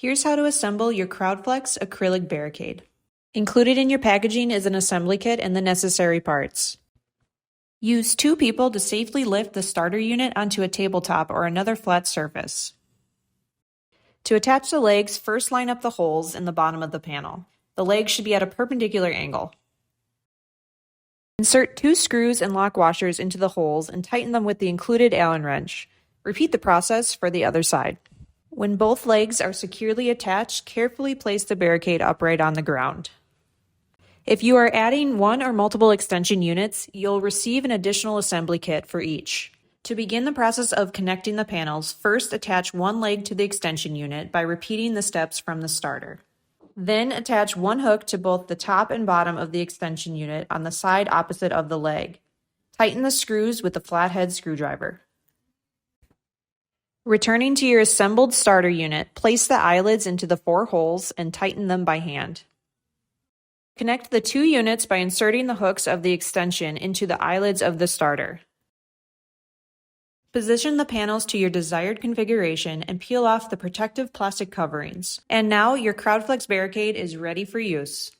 Here's how to assemble your CrowdFlex Acrylic Barricade. Included in your packaging is an assembly kit and the necessary parts. Use 2 people to safely lift the starter unit onto a tabletop or another flat surface. To attach the legs, first line up the holes in the bottom of the panel. The legs should be at a perpendicular angle. Insert 2 screws and lock washers into the holes and tighten them with the included Allen wrench. Repeat the process for the other side. When both legs are securely attached, carefully place the barricade upright on the ground. If you are adding 1 or multiple extension units, you'll receive an additional assembly kit for each. To begin the process of connecting the panels, first attach 1 leg to the extension unit by repeating the steps from the starter. Then attach 1 hook to both the top and bottom of the extension unit on the side opposite of the leg. Tighten the screws with the flathead screwdriver. Returning to your assembled starter unit, place the eyelids into the 4 holes and tighten them by hand. Connect the 2 units by inserting the hooks of the extension into the eyelids of the starter. Position the panels to your desired configuration and peel off the protective plastic coverings. And now your CrowdFlex Barricade is ready for use.